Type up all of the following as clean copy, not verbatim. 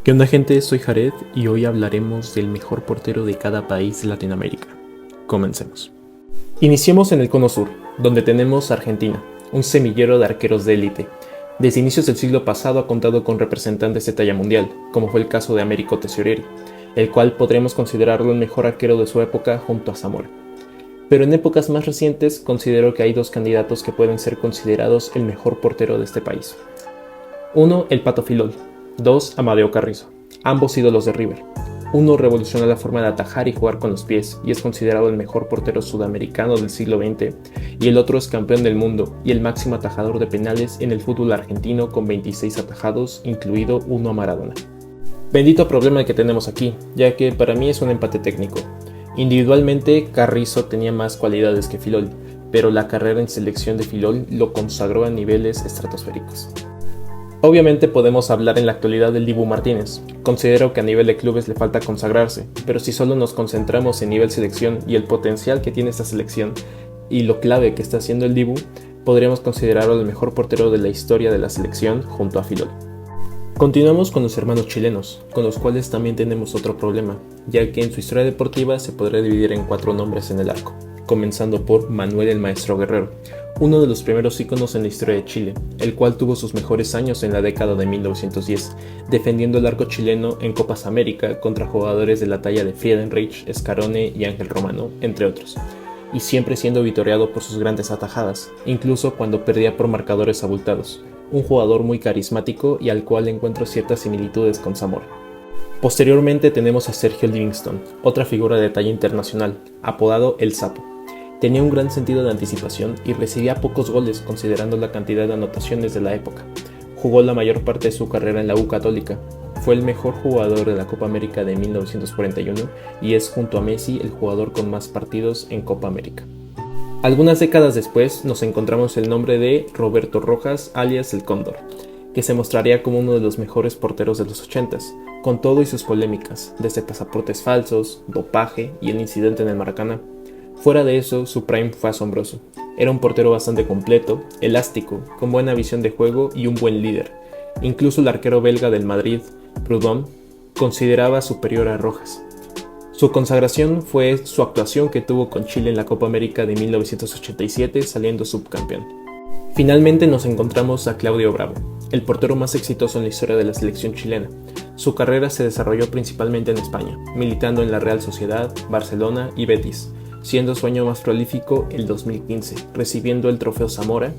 ¿Qué onda, gente? Soy Jared y hoy hablaremos del mejor portero de cada país de Latinoamérica. Comencemos. Iniciemos en el Cono Sur, donde tenemos a Argentina, un semillero de arqueros de élite. Desde inicios del siglo pasado ha contado con representantes de talla mundial, como fue el caso de Américo Tessorieri, el cual podríamos considerarlo el mejor arquero de su época junto a Zamora. Pero en épocas más recientes considero que hay dos candidatos que pueden ser considerados el mejor portero de este país. Uno, el Pato Filol. Dos, Amadeo Carrizo, ambos ídolos de River. Uno revolucionó la forma de atajar y jugar con los pies y es considerado el mejor portero sudamericano del siglo XX, y el otro es campeón del mundo y el máximo atajador de penales en el fútbol argentino con 26 atajados, incluido uno a Maradona. Bendito problema que tenemos aquí, ya que para mí es un empate técnico. Individualmente, Carrizo tenía más cualidades que Filol, pero la carrera en selección de Filol lo consagró a niveles estratosféricos. Obviamente podemos hablar en la actualidad del Dibu Martínez. Considero que a nivel de clubes le falta consagrarse, pero si solo nos concentramos en nivel selección y el potencial que tiene esta selección y lo clave que está haciendo el Dibu, podríamos considerarlo el mejor portero de la historia de la selección junto a Filol. Continuamos con los hermanos chilenos, con los cuales también tenemos otro problema, ya que en su historia deportiva se podría dividir en 4 nombres en el arco, comenzando por Manuel el Maestro Guerrero, uno de los primeros íconos en la historia de Chile, el cual tuvo sus mejores años en la década de 1910, defendiendo el arco chileno en Copas América contra jugadores de la talla de Friedenreich, Scarone y Ángel Romano, entre otros, y siempre siendo vitoreado por sus grandes atajadas, incluso cuando perdía por marcadores abultados. Un jugador muy carismático y al cual encuentro ciertas similitudes con Zamora. Posteriormente tenemos a Sergio Livingston, otra figura de talla internacional, apodado El Sapo. Tenía un gran sentido de anticipación y recibía pocos goles considerando la cantidad de anotaciones de la época. Jugó la mayor parte de su carrera en la U Católica. Fue el mejor jugador de la Copa América de 1941 y es junto a Messi el jugador con más partidos en Copa América. Algunas décadas después nos encontramos el nombre de Roberto Rojas, alias El Cóndor, que se mostraría como uno de los mejores porteros de los 80s, con todo y sus polémicas, desde pasaportes falsos, dopaje y el incidente en el Maracaná. Fuera de eso, su prime fue asombroso. Era un portero bastante completo, elástico, con buena visión de juego y un buen líder. Incluso el arquero belga del Madrid, Prud'homme, consideraba superior a Rojas. Su consagración fue su actuación que tuvo con Chile en la Copa América de 1987, saliendo subcampeón. Finalmente nos encontramos a Claudio Bravo, el portero más exitoso en la historia de la selección chilena. Su carrera se desarrolló principalmente en España, militando en la Real Sociedad, Barcelona y Betis, siendo su año más prolífico el 2015, recibiendo el Trofeo Zamora,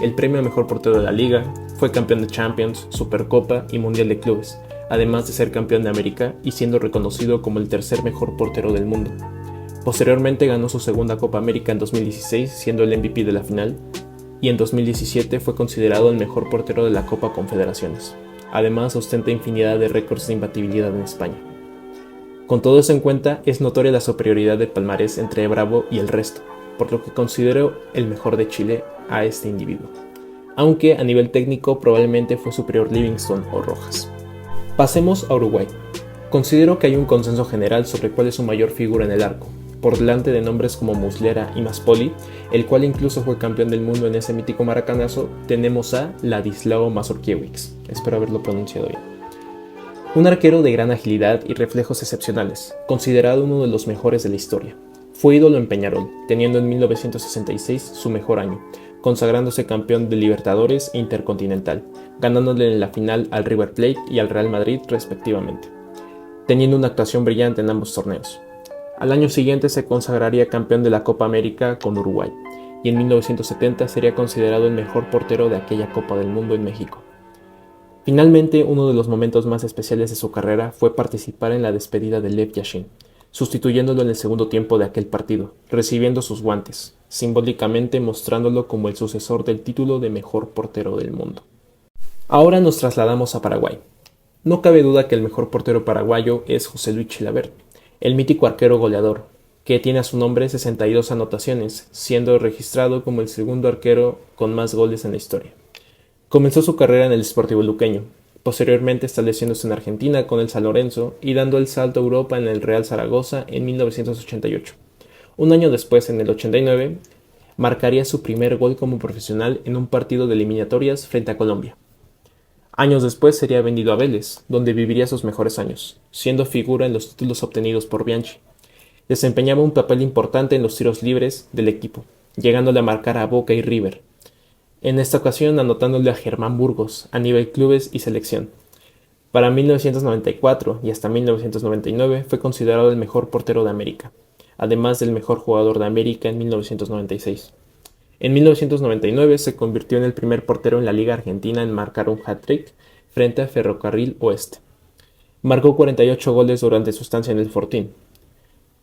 el premio a mejor portero de la liga, fue campeón de Champions, Supercopa y Mundial de Clubes, además de ser campeón de América y siendo reconocido como el tercer mejor portero del mundo. Posteriormente ganó su segunda Copa América en 2016, siendo el MVP de la final, y en 2017 fue considerado el mejor portero de la Copa Confederaciones. Además ostenta infinidad de récords de imbatibilidad en España. Con todo eso en cuenta, es notoria la superioridad de palmarés entre Bravo y el resto, por lo que considero el mejor de Chile a este individuo. Aunque a nivel técnico probablemente fue superior Livingston o Rojas. Pasemos a Uruguay. Considero que hay un consenso general sobre cuál es su mayor figura en el arco, por delante de nombres como Muslera y Maspoli, el cual incluso fue campeón del mundo en ese mítico maracanazo. Tenemos a Ladislao Mazurkiewicz, espero haberlo pronunciado bien. Un arquero de gran agilidad y reflejos excepcionales, considerado uno de los mejores de la historia. Fue ídolo en Peñarol, teniendo en 1966 su mejor año, consagrándose campeón de Libertadores e Intercontinental, ganándole en la final al River Plate y al Real Madrid respectivamente, teniendo una actuación brillante en ambos torneos. Al año siguiente se consagraría campeón de la Copa América con Uruguay, y en 1970 sería considerado el mejor portero de aquella Copa del Mundo en México. Finalmente, uno de los momentos más especiales de su carrera fue participar en la despedida de Lev Yashin, sustituyéndolo en el segundo tiempo de aquel partido, recibiendo sus guantes, simbólicamente mostrándolo como el sucesor del título de mejor portero del mundo. Ahora nos trasladamos a Paraguay. No cabe duda que el mejor portero paraguayo es José Luis Chilavert, el mítico arquero goleador, que tiene a su nombre 62 anotaciones, siendo registrado como el segundo arquero con más goles en la historia. Comenzó su carrera en el Sportivo Luqueño, posteriormente estableciéndose en Argentina con el San Lorenzo y dando el salto a Europa en el Real Zaragoza en 1988. Un año después, en el 89, marcaría su primer gol como profesional en un partido de eliminatorias frente a Colombia. Años después sería vendido a Vélez, donde viviría sus mejores años, siendo figura en los títulos obtenidos por Bianchi. Desempeñaba un papel importante en los tiros libres del equipo, llegándole a marcar a Boca y River, en esta ocasión anotándole a Germán Burgos a nivel clubes y selección. Para 1994 y hasta 1999 fue considerado el mejor portero de América, además del mejor jugador de América en 1996. En 1999 se convirtió en el primer portero en la Liga Argentina en marcar un hat-trick frente a Ferrocarril Oeste. Marcó 48 goles durante su estancia en el Fortín.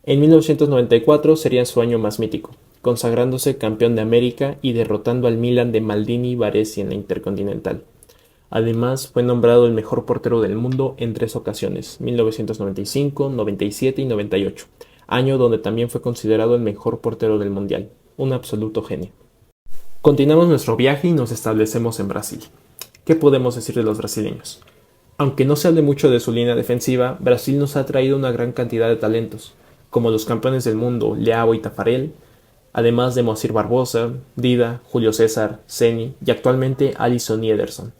En 1994 sería su año más mítico, consagrándose campeón de América y derrotando al Milan de Maldini y Baresi en la Intercontinental. Además, fue nombrado el mejor portero del mundo en 3 ocasiones, 1995, 97 y 98, año donde también fue considerado el mejor portero del mundial, un absoluto genio. Continuamos nuestro viaje y nos establecemos en Brasil. ¿Qué podemos decir de los brasileños? Aunque no se hable mucho de su línea defensiva, Brasil nos ha traído una gran cantidad de talentos, como los campeones del mundo Leao y Tafarel, además de Moacir Barbosa, Dida, Julio César, Ceni y actualmente Alisson y Ederson.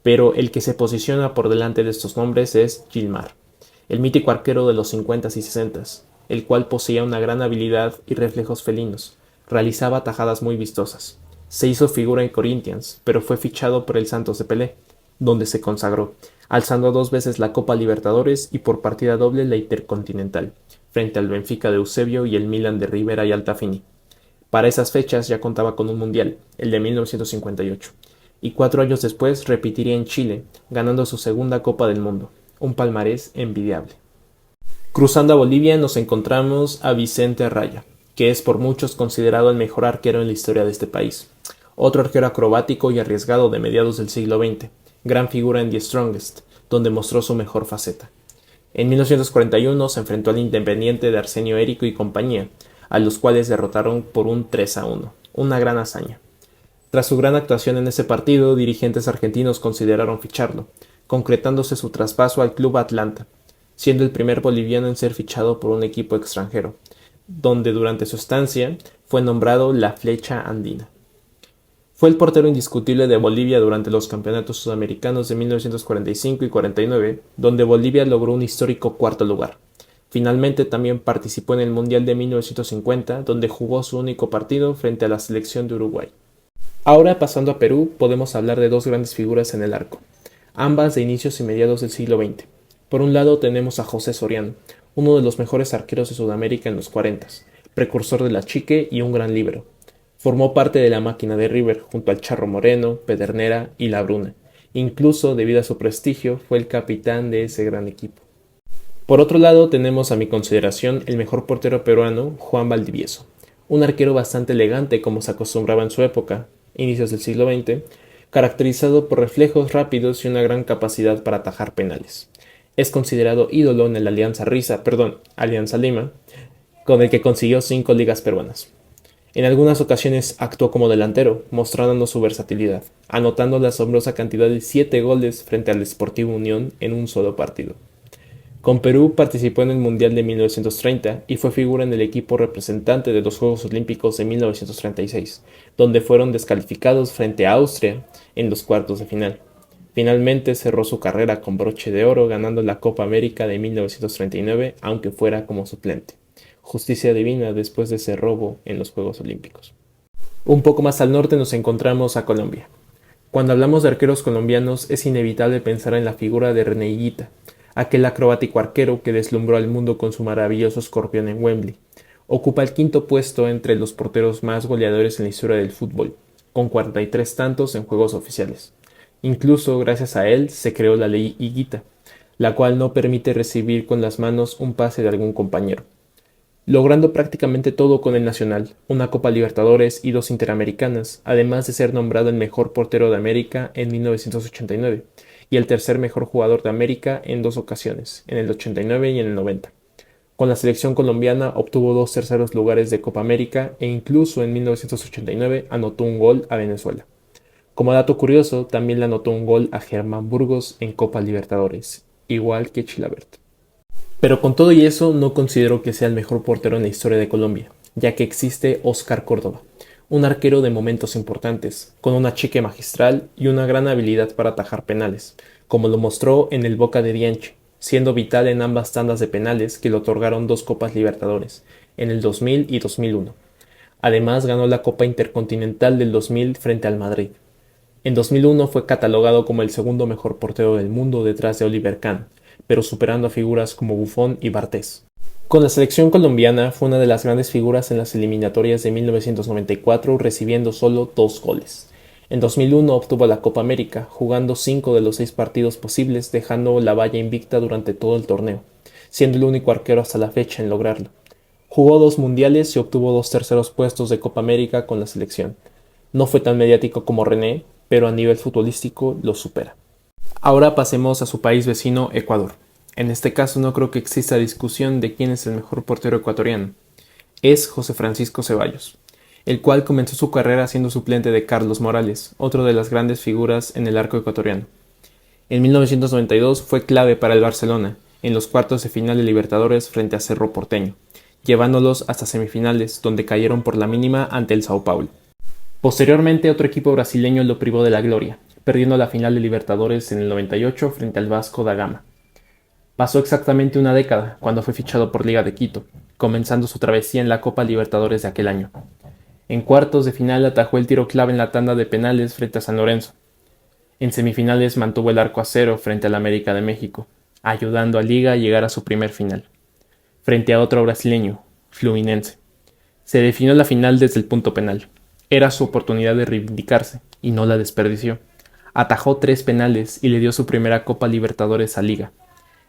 Pero el que se posiciona por delante de estos nombres es Gilmar, el mítico arquero de los 50s y 60s, el cual poseía una gran habilidad y reflejos felinos, realizaba tajadas muy vistosas. Se hizo figura en Corinthians, pero fue fichado por el Santos de Pelé, donde se consagró, alzando 2 veces la Copa Libertadores y por partida doble la Intercontinental, frente al Benfica de Eusebio y el Milan de Rivera y Altafini. Para esas fechas ya contaba con un mundial, el de 1958, y 4 años después repetiría en Chile, ganando su segunda Copa del Mundo, un palmarés envidiable. Cruzando a Bolivia nos encontramos a Vicente Arraya, que es por muchos considerado el mejor arquero en la historia de este país. Otro arquero acrobático y arriesgado de mediados del siglo XX, gran figura en The Strongest, donde mostró su mejor faceta. En 1941 se enfrentó al Independiente de Arsenio Érico y compañía, a los cuales derrotaron por un 3-1, una gran hazaña. Tras su gran actuación en ese partido, dirigentes argentinos consideraron ficharlo, concretándose su traspaso al Club Atlanta, siendo el primer boliviano en ser fichado por un equipo extranjero, donde durante su estancia fue nombrado la Flecha Andina. Fue el portero indiscutible de Bolivia durante los campeonatos sudamericanos de 1945 y 49, donde Bolivia logró un histórico 4.º lugar. Finalmente también participó en el Mundial de 1950, donde jugó su único partido frente a la selección de Uruguay. Ahora, pasando a Perú, podemos hablar de 2 grandes figuras en el arco, ambas de inicios y mediados del siglo XX. Por un lado tenemos a José Soriano, uno de los mejores arqueros de Sudamérica en los 40s, precursor de la Chique y un gran líbero. Formó parte de la máquina de River junto al Charro Moreno, Pedernera y La Bruna. Incluso, debido a su prestigio, fue el capitán de ese gran equipo. Por otro lado tenemos a mi consideración el mejor portero peruano, Juan Valdivieso, un arquero bastante elegante como se acostumbraba en su época, inicios del siglo XX, caracterizado por reflejos rápidos y una gran capacidad para atajar penales. Es considerado ídolo en el Alianza Lima, con el que consiguió 5 ligas peruanas. En algunas ocasiones actuó como delantero, mostrándonos su versatilidad, anotando la asombrosa cantidad de 7 goles frente al Sportivo Unión en un solo partido. Con Perú participó en el Mundial de 1930 y fue figura en el equipo representante de los Juegos Olímpicos de 1936, donde fueron descalificados frente a Austria en los cuartos de final. Finalmente cerró su carrera con broche de oro ganando la Copa América de 1939, aunque fuera como suplente. Justicia divina después de ese robo en los Juegos Olímpicos. Un poco más al norte nos encontramos a Colombia. Cuando hablamos de arqueros colombianos es inevitable pensar en la figura de René Higuita, aquel acrobático arquero que deslumbró al mundo con su maravilloso escorpión en Wembley. Ocupa el 5.º puesto entre los porteros más goleadores en la historia del fútbol, con 43 tantos en juegos oficiales. Incluso gracias a él se creó la ley Higuita, la cual no permite recibir con las manos un pase de algún compañero, logrando prácticamente todo con el Nacional, una Copa Libertadores y 2 Interamericanas, además de ser nombrado el mejor portero de América en 1989 y el tercer mejor jugador de América en 2 ocasiones, en el 89 y en el 90. Con la selección colombiana obtuvo 2 terceros lugares de Copa América e incluso en 1989 anotó un gol a Venezuela. Como dato curioso, también le anotó un gol a Germán Burgos en Copa Libertadores, igual que Chilavert. Pero con todo y eso no considero que sea el mejor portero en la historia de Colombia, ya que existe Óscar Córdoba, un arquero de momentos importantes, con una chique magistral y una gran habilidad para atajar penales, como lo mostró en el Boca de Bianchi, siendo vital en ambas tandas de penales que le otorgaron 2 Copas Libertadores, en el 2000 y 2001. Además ganó la Copa Intercontinental del 2000 frente al Madrid. En 2001 fue catalogado como el segundo mejor portero del mundo detrás de Oliver Kahn, pero superando a figuras como Buffon y Bartés. Con la selección colombiana fue una de las grandes figuras en las eliminatorias de 1994, recibiendo solo 2 goles. En 2001 obtuvo la Copa América, jugando 5 de los 6 partidos posibles, dejando la valla invicta durante todo el torneo, siendo el único arquero hasta la fecha en lograrlo. Jugó 2 mundiales y obtuvo 2 terceros puestos de Copa América con la selección. No fue tan mediático como René, pero a nivel futbolístico lo supera. Ahora pasemos a su país vecino, Ecuador. En este caso no creo que exista discusión de quién es el mejor portero ecuatoriano. Es José Francisco Ceballos, el cual comenzó su carrera siendo suplente de Carlos Morales, otro de las grandes figuras en el arco ecuatoriano. En 1992 fue clave para el Barcelona, en los cuartos de final de Libertadores frente a Cerro Porteño, llevándolos hasta semifinales, donde cayeron por la mínima ante el Sao Paulo. Posteriormente otro equipo brasileño lo privó de la gloria, perdiendo la final de Libertadores en el 98 frente al Vasco da Gama. Pasó exactamente una década cuando fue fichado por Liga de Quito, comenzando su travesía en la Copa Libertadores de aquel año. En cuartos de final atajó el tiro clave en la tanda de penales frente a San Lorenzo. En semifinales mantuvo el arco a cero frente al América de México, ayudando a Liga a llegar a su primer final, frente a otro brasileño, Fluminense. Se definió la final desde el punto penal. Era su oportunidad de reivindicarse, y no la desperdició. Atajó 3 penales y le dio su primera Copa Libertadores a Liga.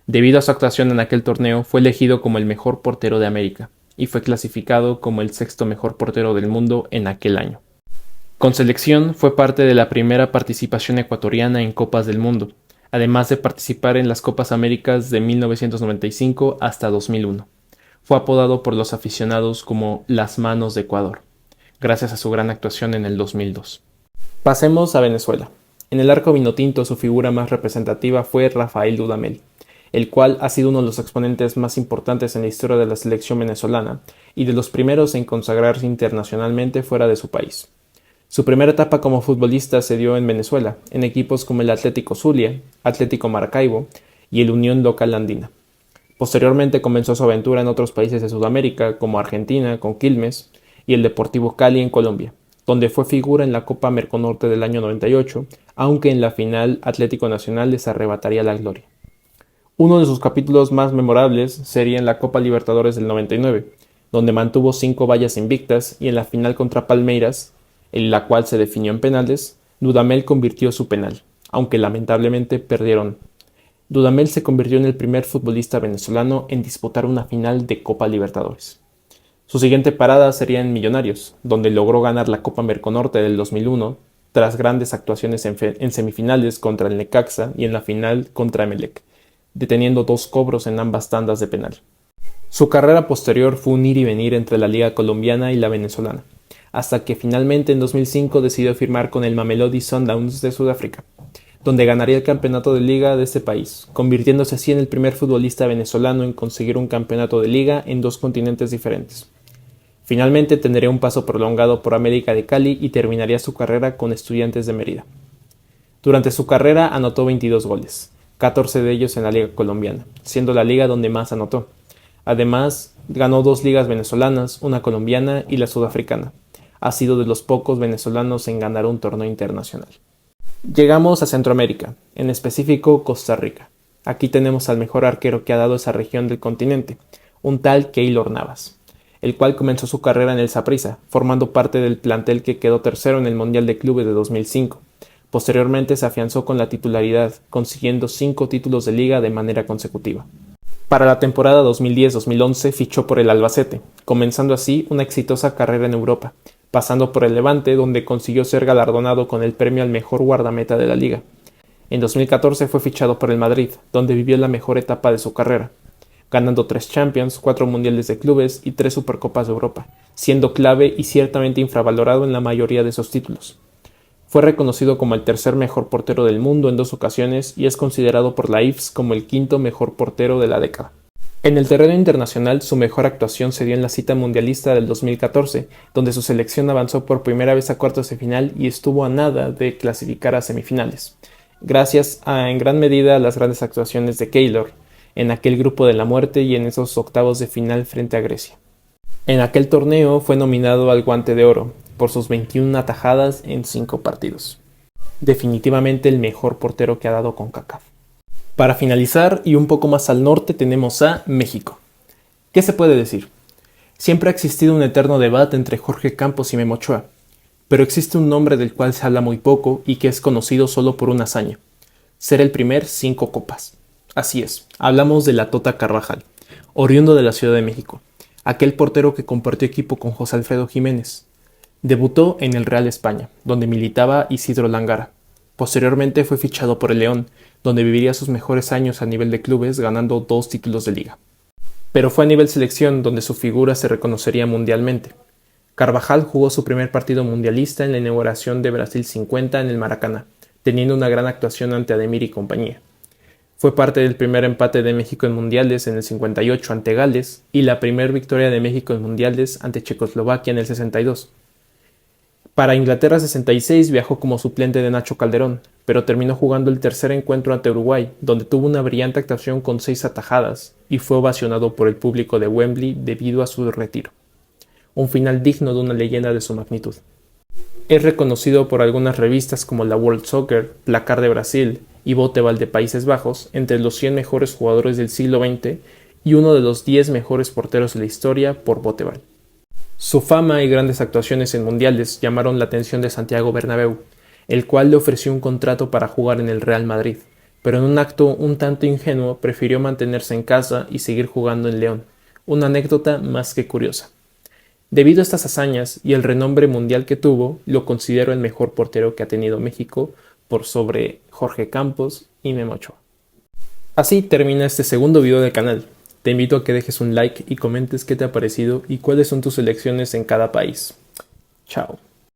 Debido a su actuación en aquel torneo, fue elegido como el mejor portero de América, y fue clasificado como el 6º mejor portero del mundo en aquel año. Con selección fue parte de la primera participación ecuatoriana en Copas del Mundo, además de participar en las Copas Américas de 1995 hasta 2001. Fue apodado por los aficionados como Las Manos de Ecuador, gracias a su gran actuación en el 2002. Pasemos a Venezuela. En el arco vinotinto su figura más representativa fue Rafael Dudamel, el cual ha sido uno de los exponentes más importantes en la historia de la selección venezolana y de los primeros en consagrarse internacionalmente fuera de su país. Su primera etapa como futbolista se dio en Venezuela, en equipos como el Atlético Zulia, Atlético Maracaibo y el Unión Local Andina. Posteriormente comenzó su aventura en otros países de Sudamérica, como Argentina, con Quilmes, y el Deportivo Cali en Colombia, donde fue figura en la Copa Merconorte del año 98, aunque en la final Atlético Nacional les arrebataría la gloria. Uno de sus capítulos más memorables sería en la Copa Libertadores del 99, donde mantuvo 5 vallas invictas y en la final contra Palmeiras, en la cual se definió en penales, Dudamel convirtió su penal, aunque lamentablemente perdieron. Dudamel se convirtió en el primer futbolista venezolano en disputar una final de Copa Libertadores. Su siguiente parada sería en Millonarios, donde logró ganar la Copa Merconorte del 2001, tras grandes actuaciones en semifinales contra el Necaxa y en la final contra Emelec, deteniendo 2 cobros en ambas tandas de penal. Su carrera posterior fue un ir y venir entre la liga colombiana y la venezolana, hasta que finalmente en 2005 decidió firmar con el Mamelodi Sundowns de Sudáfrica, donde ganaría el campeonato de liga de este país, convirtiéndose así en el primer futbolista venezolano en conseguir un campeonato de liga en 2 continentes diferentes. Finalmente tendría un paso prolongado por América de Cali y terminaría su carrera con Estudiantes de Mérida. Durante su carrera anotó 22 goles, 14 de ellos en la liga colombiana, siendo la liga donde más anotó. Además, ganó 2 ligas venezolanas, una colombiana y la sudafricana. Ha sido de los pocos venezolanos en ganar un torneo internacional. Llegamos a Centroamérica, en específico Costa Rica. Aquí tenemos al mejor arquero que ha dado esa región del continente, un tal Keylor Navas, el cual comenzó su carrera en el Saprissa, formando parte del plantel que quedó tercero en el Mundial de Clubes de 2005. Posteriormente se afianzó con la titularidad, consiguiendo 5 títulos de liga de manera consecutiva. Para la temporada 2010-2011 fichó por el Albacete, comenzando así una exitosa carrera en Europa, pasando por el Levante, donde consiguió ser galardonado con el premio al mejor guardameta de la liga. En 2014 fue fichado por el Madrid, donde vivió la mejor etapa de su carrera, ganando 3 Champions, 4 Mundiales de Clubes y 3 Supercopas de Europa, siendo clave y ciertamente infravalorado en la mayoría de esos títulos. Fue reconocido como el tercer mejor portero del mundo en 2 ocasiones y es considerado por la IFS como el 5º mejor portero de la década. En el terreno internacional, su mejor actuación se dio en la cita mundialista del 2014, donde su selección avanzó por primera vez a cuartos de final y estuvo a nada de clasificar a semifinales, gracias en gran medida a las grandes actuaciones de Keylor, en aquel grupo de la muerte y en esos octavos de final frente a Grecia. En aquel torneo fue nominado al Guante de Oro, por sus 21 atajadas en 5 partidos. Definitivamente el mejor portero que ha dado CONCACAF. Para finalizar, y un poco más al norte, tenemos a México. ¿Qué se puede decir? Siempre ha existido un eterno debate entre Jorge Campos y Memo Ochoa, pero existe un nombre del cual se habla muy poco y que es conocido solo por una hazaña: ser el primer 5 copas. Así es, hablamos de la Tota Carvajal, oriundo de la Ciudad de México, aquel portero que compartió equipo con José Alfredo Jiménez. Debutó en el Real España, donde militaba Isidro Langara. Posteriormente fue fichado por el León, donde viviría sus mejores años a nivel de clubes, ganando 2 títulos de liga. Pero fue a nivel selección donde su figura se reconocería mundialmente. Carvajal jugó su primer partido mundialista en la inauguración de Brasil 50 en el Maracaná, teniendo una gran actuación ante Ademir y compañía. Fue parte del primer empate de México en mundiales en el 58 ante Gales y la primera victoria de México en mundiales ante Checoslovaquia en el 62. Para Inglaterra 66 viajó como suplente de Nacho Calderón, pero terminó jugando el tercer encuentro ante Uruguay, donde tuvo una brillante actuación con 6 atajadas y fue ovacionado por el público de Wembley debido a su retiro. Un final digno de una leyenda de su magnitud. Es reconocido por algunas revistas como la World Soccer, Placar de Brasil y Botebal de Países Bajos entre los 100 mejores jugadores del siglo XX y uno de los 10 mejores porteros de la historia por Botebal. Su fama y grandes actuaciones en mundiales llamaron la atención de Santiago Bernabéu, el cual le ofreció un contrato para jugar en el Real Madrid, pero en un acto un tanto ingenuo prefirió mantenerse en casa y seguir jugando en León, una anécdota más que curiosa. Debido a estas hazañas y el renombre mundial que tuvo, lo considero el mejor portero que ha tenido México por sobre Jorge Campos y Memo Ochoa. Así termina este segundo video del canal. Te invito a que dejes un like y comentes qué te ha parecido y cuáles son tus elecciones en cada país. Chao.